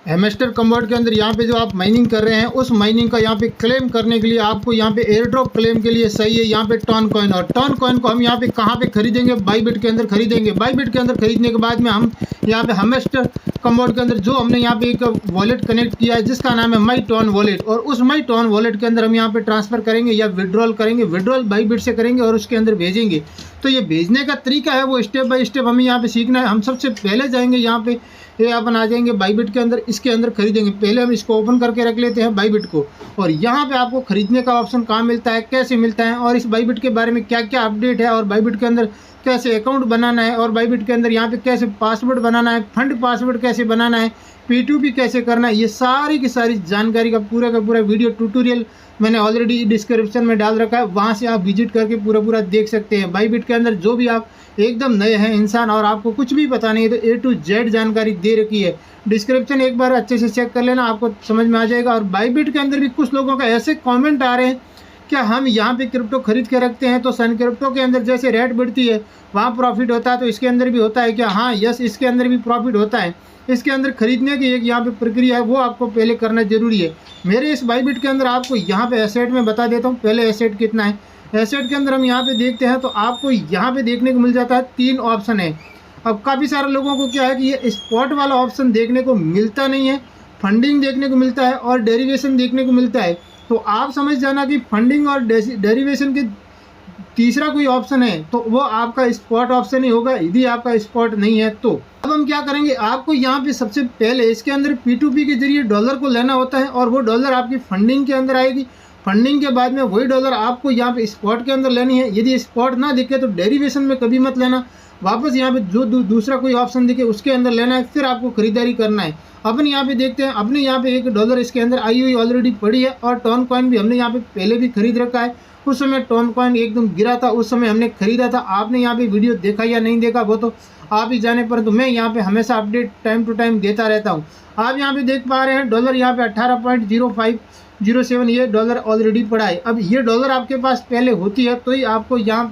Hamster कम्बोर्ड के अंदर यहाँ पे जो आप माइनिंग कर रहे हैं उस माइनिंग का यहाँ पे क्लेम करने के लिए आपको यहाँ पे एयर ड्रॉप क्लेम के लिए सही है यहाँ पे टॉन कॉइन। और टॉन कॉइन को हम यहाँ पे कहाँ पे खरीदेंगे, बाईबिट के अंदर खरीदेंगे। बाईबिट के अंदर खरीदने के बाद में हम यहाँ पे हेमेस्टर कम्बोर्ड के अंदर जो हमने यहाँ पे एक वॉलेट कनेक्ट किया है जिसका नाम है माई टॉन वॉलेट, और उस माई टॉन वॉलेट के अंदर हम यहाँ पे ट्रांसफर करेंगे या विड्रॉल करेंगे। विड्रॉल बाईबिट से करेंगे और उसके अंदर भेजेंगे। तो ये भेजने का तरीका है वो स्टेप बाय स्टेप हमें यहाँ पे सीखना है। हम सबसे पहले जाएंगे यहाँ पे, ये अपन आ जाएंगे बाईबिट के अंदर, इसके अंदर खरीदेंगे। पहले हम इसको ओपन करके रख लेते हैं बाईबिट को, और यहाँ पे आपको खरीदने का ऑप्शन कहाँ मिलता है, कैसे मिलता है, और इस बाईबिट के बारे में क्या क्या अपडेट है, और बाईबिट के अंदर कैसे अकाउंट बनाना है, और बाईबिट के अंदर यहाँ पे कैसे पासवर्ड बनाना है, फंड पासवर्ड कैसे बनाना है, P2P कैसे करना है, ये सारी की सारी जानकारी का पूरा वीडियो ट्यूटोरियल मैंने ऑलरेडी डिस्क्रिप्शन में डाल रखा है। वहाँ से आप विजिट करके पूरा देख सकते हैं। बाईबिट के अंदर जो भी आप एकदम नए हैं इंसान और आपको कुछ भी पता नहीं है तो A to Z जानकारी दे रखी है। डिस्क्रिप्शन एक बार अच्छे से चेक कर लेना, आपको समझ में आ जाएगा। और बाईबिट के अंदर भी कुछ लोगों का ऐसे कमेंट आ रहे हैं क्या हम यहाँ पे क्रिप्टो खरीद के रखते हैं तो सन क्रिप्टो के अंदर जैसे रेट बढ़ती है वहाँ प्रॉफिट होता है, तो इसके अंदर भी होता है क्या? हाँ, यस, इसके अंदर भी प्रॉफिट होता है। इसके अंदर खरीदने की एक यहाँ पे प्रक्रिया है, वो आपको पहले करना जरूरी है। मेरे इस बाईबिट के अंदर आपको यहाँ पे एसेट में बता देता हूँ। पहले एसेट कितना है, एसेट के अंदर हम यहाँ पे देखते हैं तो आपको यहाँ पे देखने को मिल जाता है 3 ऑप्शन है। अब काफ़ी सारे लोगों को क्या है कि ये स्पॉट वाला ऑप्शन देखने को मिलता नहीं है, फंडिंग देखने को मिलता है और डेरिवेशन देखने को मिलता है। तो आप समझ जाना कि फंडिंग और डेरिवेशन के तीसरा कोई ऑप्शन है तो वो आपका स्पॉट ऑप्शन ही होगा, यदि आपका स्पॉट नहीं है तो। अब हम क्या करेंगे, आपको यहाँ पे सबसे पहले इसके अंदर P2P के जरिए डॉलर को लेना होता है और वो डॉलर आपकी फंडिंग के अंदर आएगी। फंडिंग के बाद में वही डॉलर आपको यहाँ पे स्पॉट के अंदर लेनी है। यदि स्पॉट ना दिखे तो डेरिवेशन में कभी मत लेना, वापस यहाँ पे जो दूसरा कोई ऑप्शन दिखे उसके अंदर लेना है, फिर आपको खरीदारी करना है। अपन यहाँ पे देखते हैं, अपने यहाँ पे $1 इसके अंदर आई हुई ऑलरेडी पड़ी है, और टॉन कॉइन भी हमने यहाँ पे पहले भी खरीद रखा है। उस समय टॉन कॉइन एकदम गिरा था, उस समय हमने खरीदा था। आपने यहाँ पे वीडियो देखा या नहीं देखा वो तो आप ही जाने, पर तो मैं यहाँ पे हमेशा अपडेट टाइम टू टाइम देता रहता हूँ। आप यहाँ पे देख पा रहे हैं डॉलर यहाँ पे 18.0507 ये डॉलर ऑलरेडी पड़ा है। अब ये डॉलर आपके पास पहले होती है तो ही आपको यहाँ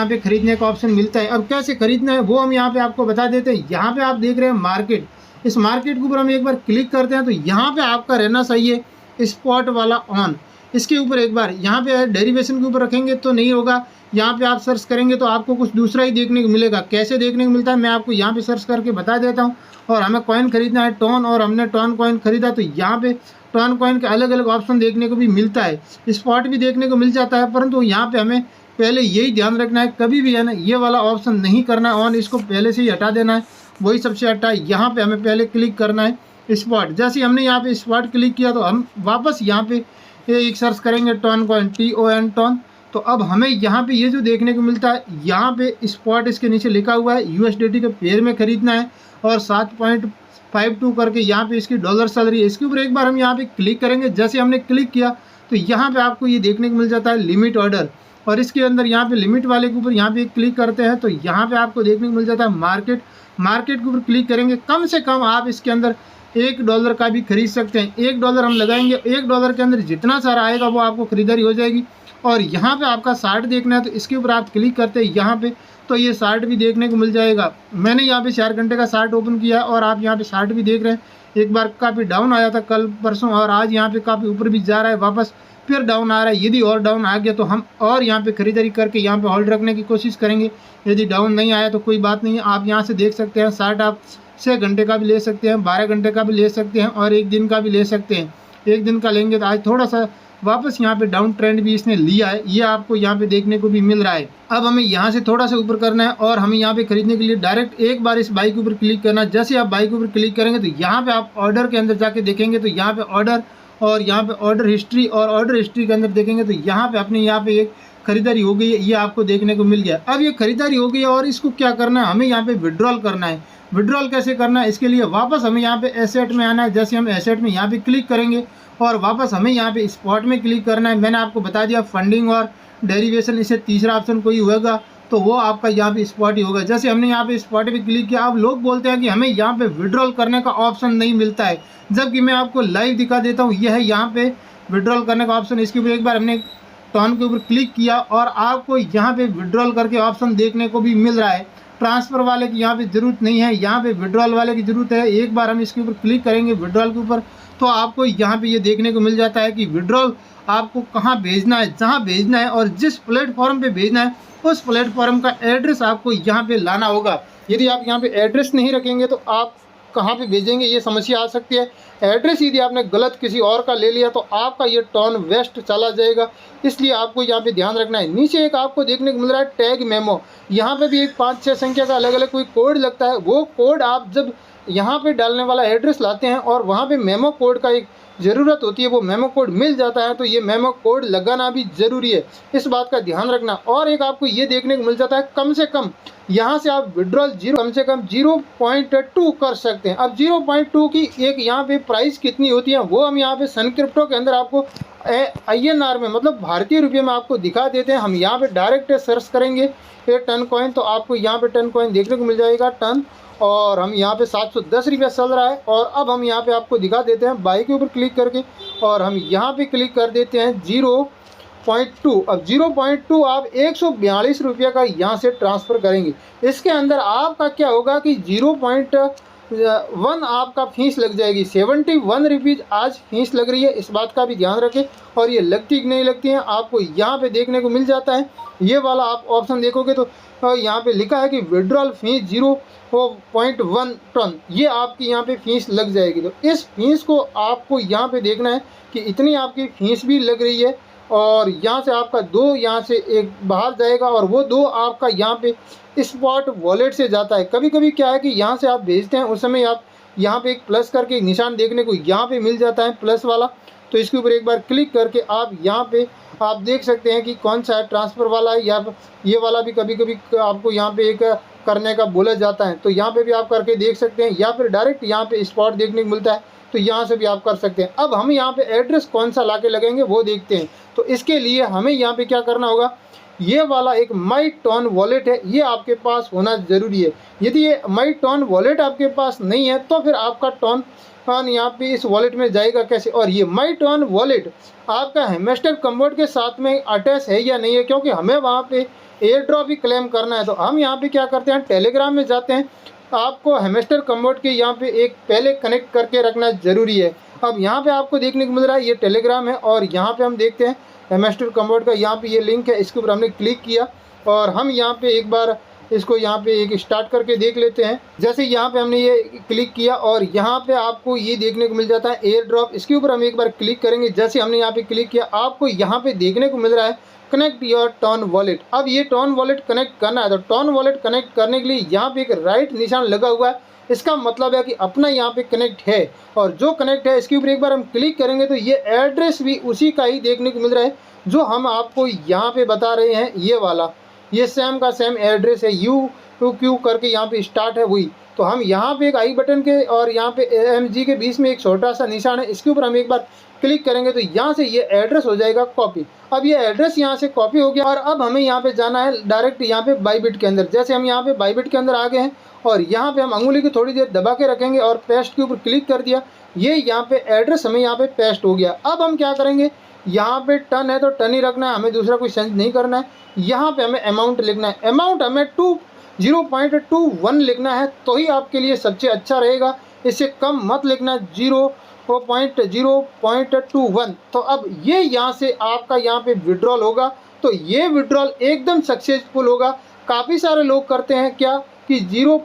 पे खरीदने का ऑप्शन मिलता है। अब कैसे खरीदना है वो हम यहाँ पे आपको बता देते हैं। यहाँ पे आप देख रहे हैं मार्केट, इस मार्केट के ऊपर हम एक बार क्लिक करते हैं तो यहाँ पे आपका रहना चाहिए स्पॉट वाला ऑन। इसके ऊपर एक बार यहाँ पे डेरिवेशन के ऊपर रखेंगे तो नहीं होगा, यहाँ पे आप सर्च करेंगे तो आपको कुछ दूसरा ही देखने को मिलेगा। कैसे देखने को मिलता है मैं आपको यहाँ पे सर्च करके बता देता हूँ। और हमें कॉइन खरीदना है टॉन, और हमने टॉन कॉइन खरीदा तो यहाँ पे टॉन कॉइन के अलग अलग ऑप्शन देखने को भी मिलता है, स्पॉट भी देखने को मिल जाता है। परंतु यहाँ पे हमें पहले यही ध्यान रखना है, कभी भी है ना ये वाला ऑप्शन नहीं करना ऑन, इसको पहले से ही हटा देना है, वही सबसे अच्छा है। यहाँ पे हमें पहले क्लिक करना है स्पॉट। जैसे हमने यहाँ पे स्पॉट क्लिक किया तो हम वापस यहाँ पे एक सर्च करेंगे टॉन कॉइन, TON टॉन। तो अब हमें यहाँ पे ये जो देखने को मिलता है, यहाँ पे स्पॉट इसके नीचे लिखा हुआ है USDT के पेयर में खरीदना है, और 7.52 करके यहाँ पे इसकी डॉलर चल रही है। इसके ऊपर एक बार हम यहाँ पे क्लिक करेंगे। जैसे हमने क्लिक किया तो यहाँ पे आपको ये देखने को मिल जाता है लिमिट ऑर्डर, और इसके अंदर यहाँ पे लिमिट वाले के ऊपर यहाँ पे क्लिक करते हैं तो यहाँ पे आपको देखने को मिल जाता है मार्केट। मार्केट के ऊपर क्लिक करेंगे, कम से कम आप इसके अंदर $1 का भी खरीद सकते हैं। $1 हम लगाएंगे, $1 के अंदर जितना सारा आएगा वो आपको खरीदारी हो जाएगी। और यहाँ पे आपका चार्ट देखना है तो इसके ऊपर आप क्लिक करते हैं यहाँ पे तो ये चार्ट भी देखने को मिल जाएगा। मैंने यहाँ पे 4 घंटे का चार्ट ओपन किया और आप यहाँ पे चार्ट भी देख रहे हैं। एक बार काफ़ी डाउन आया था कल परसों, और आज यहाँ पे काफ़ी ऊपर भी जा रहा है, वापस फिर डाउन आ रहा है। यदि और डाउन आ गया तो हम और यहाँ पे खरीदारी करके यहाँ पे होल्ड रखने की कोशिश करेंगे। यदि डाउन नहीं आया तो कोई बात नहीं है, आप यहाँ से देख सकते हैं चार्ट। आप 6 घंटे का भी ले सकते हैं, 12 घंटे का भी ले सकते हैं, और 1 दिन का भी ले सकते हैं। 1 दिन का लेंगे तो आज थोड़ा सा वापस यहाँ पे डाउन ट्रेंड भी इसने लिया है, ये आपको यहाँ पे देखने को भी मिल रहा है। अब हमें यहाँ से थोड़ा सा ऊपर करना है और हमें यहाँ पे खरीदने के लिए डायरेक्ट एक बार इस बाई के ऊपर क्लिक करना है। जैसे आप बाई के ऊपर क्लिक करेंगे तो यहाँ पे आप ऑर्डर के अंदर जाके देखेंगे तो यहाँ पे ऑर्डर, और यहाँ पे ऑर्डर हिस्ट्री, और ऑर्डर हिस्ट्री के अंदर देखेंगे तो यहाँ पे अपने यहाँ पे एक खरीदारी हो गई है, ये आपको देखने को मिल गया। अब ये खरीदारी हो गई है और इसको क्या करना है, हमें यहाँ पे विड्रॉल करना है। विड्रॉल कैसे करना है, इसके लिए वापस हमें यहाँ पे एसेट में आना है। जैसे हम एसेट में यहाँ पे क्लिक करेंगे और वापस हमें यहाँ पे स्पॉट में क्लिक करना है। मैंने आपको बता दिया फंडिंग और डेरिवेशन, इससे तीसरा ऑप्शन कोई होगा तो वो आपका यहाँ पे स्पॉट ही होगा। जैसे हमने यहाँ पे स्पॉट पे क्लिक किया, अब लोग बोलते हैं कि हमें यहाँ पे विड्रॉल करने का ऑप्शन नहीं मिलता है, जबकि मैं आपको लाइव दिखा देता हूँ। यह है यहाँ पे विड्रॉल करने का ऑप्शन। इसके ऊपर एक बार हमने टॉन के ऊपर क्लिक किया और आपको यहाँ पे विड्रॉल करके ऑप्शन देखने को भी मिल रहा है। ट्रांसफ़र वाले की यहाँ पे ज़रूरत नहीं है, यहाँ पे विड्रॉल वाले की ज़रूरत है। एक बार हम इसके ऊपर क्लिक करेंगे विड्रॉल के ऊपर, तो आपको यहाँ पे ये देखने को मिल जाता है कि विड्रॉल आपको कहाँ भेजना है, जहाँ भेजना है और जिस प्लेटफॉर्म पे भेजना है उस प्लेटफॉर्म का एड्रेस आपको यहाँ पे लाना होगा। यदि आप यहाँ पे एड्रेस नहीं रखेंगे तो आप कहाँ पे भेजेंगे, ये समस्या आ सकती है। एड्रेस यदि आपने गलत किसी और का ले लिया तो आपका ये टर्न वेस्ट चला जाएगा, इसलिए आपको यहाँ पे ध्यान रखना है। नीचे एक आपको देखने को मिल रहा है टैग मेमो, यहाँ पे भी एक 5-6 संख्या का अलग अलग कोई कोड लगता है। वो कोड आप जब यहाँ पे डालने वाला एड्रेस लाते हैं और वहाँ पे मेमो कोड का एक ज़रूरत होती है, वो मेमो कोड मिल जाता है, तो ये मेमो कोड लगाना भी ज़रूरी है, इस बात का ध्यान रखना। और एक आपको ये देखने को मिल जाता है कम से कम यहाँ से आप विड्रॉल कम से कम 0.2 कर सकते हैं। अब 0.2 की एक यहाँ पे प्राइस कितनी होती है वो हम यहाँ पे सन क्रिप्टो के अंदर आपको INR में मतलब भारतीय रुपये में आपको दिखा देते हैं। हम यहाँ पे डायरेक्ट सर्च करेंगे ये टन कॉइन, तो आपको यहाँ पे टन कॉइन देखने को मिल जाएगा टन, और हम यहाँ पे 710 रुपया चल रहा है। और अब हम यहाँ पे आपको दिखा देते हैं बाई के ऊपर क्लिक करके, और हम यहाँ पे क्लिक कर देते हैं 0.2। अब 0.2 आप 142 रुपये का यहाँ से ट्रांसफ़र करेंगे। इसके अंदर आपका क्या होगा कि 0.1 आपका फीस लग जाएगी। 71 रुपीज़ आज फीस लग रही है, इस बात का भी ध्यान रखें। और ये लगती कि नहीं लगती हैं आपको यहाँ पे देखने को मिल जाता है। ये वाला आप ऑप्शन देखोगे तो यहाँ पे लिखा है कि विड्रॉल फीस 0.1 टन, ये आपकी यहाँ पे फीस लग जाएगी। तो इस फीस को आपको यहाँ पे देखना है कि इतनी आपकी फीस भी लग रही है, और यहाँ से आपका 2 यहाँ से एक बाहर जाएगा और वो 2 आपका यहाँ पे स्पॉट वॉलेट से जाता है। कभी कभी क्या है कि यहाँ से आप भेजते हैं उस समय आप यहाँ पे एक प्लस करके निशान देखने को यहाँ पे मिल जाता है प्लस वाला, तो इसके ऊपर एक बार क्लिक करके आप यहाँ पे आप देख सकते हैं कि कौन सा है, ट्रांसफ़र वाला है या ये वाला भी कभी कभी आपको यहाँ पे एक करने का बोला जाता है, तो यहाँ पे भी आप करके देख सकते हैं, या फिर डायरेक्ट यहाँ पे स्पॉट देखने को मिलता है तो यहाँ से भी आप कर सकते हैं। अब हम यहाँ पे एड्रेस कौन सा ला के लगेंगे वो देखते हैं। तो इसके लिए हमें यहाँ पे क्या करना होगा, ये वाला एक माई टर्न वॉलेट है, ये आपके पास होना ज़रूरी है। यदि ये माई टर्न वॉलेट आपके पास नहीं है तो फिर आपका टर्न यहाँ पे इस वॉलेट में जाएगा कैसे। और ये माई टर्न वॉलेट आपका हैमस्टर कन्वर्ट के साथ में अटैच है या नहीं है, क्योंकि हमें वहाँ पे एयर ड्रॉप भी क्लेम करना है। तो हम यहाँ पे क्या करते हैं, टेलीग्राम में जाते हैं। आपको हैमस्टर कन्वर्ट के यहाँ पे एक पहले कनेक्ट करके रखना ज़रूरी है। अब यहाँ पे आपको देखने को मिल रहा है ये टेलीग्राम है, और यहाँ पे हम देखते हैं हैमस्टर कन्वर्ट का यहाँ पे ये लिंक है, इसके ऊपर हमने क्लिक किया और हम यहाँ पे एक बार इसको यहाँ पे एक स्टार्ट करके देख लेते हैं। जैसे यहाँ पे हमने ये क्लिक किया और यहाँ पे आपको ये देखने को मिल जाता है एयर ड्रॉप, इसके ऊपर हम एक बार क्लिक करेंगे। जैसे हमने यहाँ पे क्लिक किया आपको यहाँ पे देखने को मिल रहा है कनेक्ट योर टर्न वॉलेट। अब ये टर्न वॉलेट कनेक्ट करना है, तो टर्न वॉलेट कनेक्ट करने के लिए यहाँ पे एक राइट निशान लगा हुआ है, इसका मतलब है कि अपना यहाँ पे कनेक्ट है। और जो कनेक्ट है इसके ऊपर एक बार हम क्लिक करेंगे तो ये एड्रेस भी उसी का ही देखने को मिल रहा है जो हम आपको यहाँ पे बता रहे हैं। ये वाला ये सेम का सेम एड्रेस है, UQ करके यहाँ पे स्टार्ट है वही। तो हम यहाँ पे एक आई बटन के और यहाँ पे AMG के बीच में एक छोटा सा निशान है, इसके ऊपर हम एक बार क्लिक करेंगे तो यहाँ से ये एड्रेस हो जाएगा कॉपी। अब ये एड्रेस यहाँ से कॉपी हो गया और अब हमें यहाँ पे जाना है डायरेक्ट यहाँ पे बाईबिट के अंदर। जैसे हम यहाँ पे बाईबिट के अंदर आ गए हैं और यहाँ पे हम अंगुली की थोड़ी देर दबा के रखेंगे और पेस्ट के ऊपर क्लिक कर दिया, ये यहाँ पे एड्रेस हमें यहाँ पे पेस्ट हो गया। अब हम क्या करेंगे, यहाँ पे टन है तो टन ही रखना है, हमें दूसरा कोई चेंज नहीं करना है। यहाँ पे हमें अमाउंट लिखना है, अमाउंट हमें 0.21 लिखना है तो ही आपके लिए सबसे अच्छा रहेगा, इससे कम मत लिखना 0.21। तो अब ये यहाँ से आपका यहाँ पे विड्रॉल होगा, तो ये विड्रॉल एकदम सक्सेसफुल होगा। काफ़ी सारे लोग करते हैं क्या कि 0.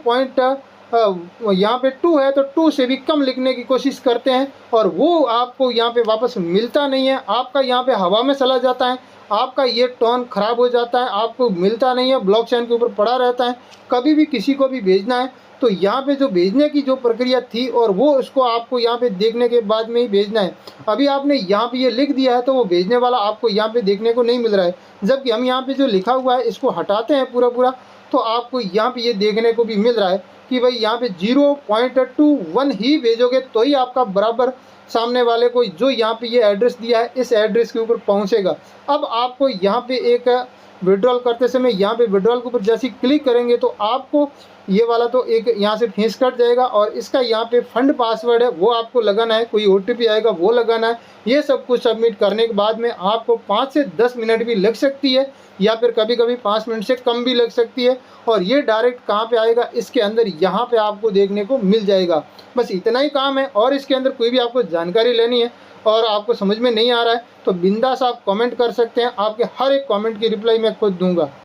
यहाँ पे 2 है तो 2 से भी कम लिखने की कोशिश करते हैं और वो आपको यहाँ पे वापस मिलता नहीं है, आपका यहाँ पे हवा में चला जाता है, आपका ये टर्न ख़राब हो जाता है, आपको मिलता नहीं है, ब्लॉकचेन के ऊपर पड़ा रहता है। कभी भी किसी को भी भेजना है तो यहाँ पे जो भेजने की जो प्रक्रिया थी और वो उसको आपको यहाँ पे देखने के बाद में ही भेजना है। अभी आपने यहाँ पे ये लिख दिया है तो वो भेजने वाला आपको यहाँ पे देखने को नहीं मिल रहा है, जबकि हम यहाँ पे जो लिखा हुआ है इसको हटाते हैं पूरा तो आपको यहाँ पे ये देखने को भी मिल रहा है कि भाई यहाँ पे 0.21 ही भेजोगे तो ही आपका बराबर सामने वाले को जो यहाँ पे ये एड्रेस दिया है इस एड्रेस के ऊपर पहुँचेगा। अब आपको यहाँ पे एक विड्रॉल करते समय यहाँ पे विड्रॉल के ऊपर जैसे ही क्लिक करेंगे तो आपको ये वाला तो एक यहाँ से फीस कट जाएगा और इसका यहाँ पे फंड पासवर्ड है वो आपको लगाना है, कोई OTP आएगा वो लगाना है। ये सब कुछ सबमिट करने के बाद में आपको 5 से 10 मिनट भी लग सकती है या फिर कभी कभी 5 मिनट से कम भी लग सकती है। और ये डायरेक्ट कहाँ पे आएगा, इसके अंदर यहाँ पे आपको देखने को मिल जाएगा। बस इतना ही काम है और इसके अंदर कोई भी आपको जानकारी लेनी है और आपको समझ में नहीं आ रहा है तो बिंदास आप कमेंट कर सकते हैं, आपके हर एक कमेंट की रिप्लाई मैं खुद दूंगा।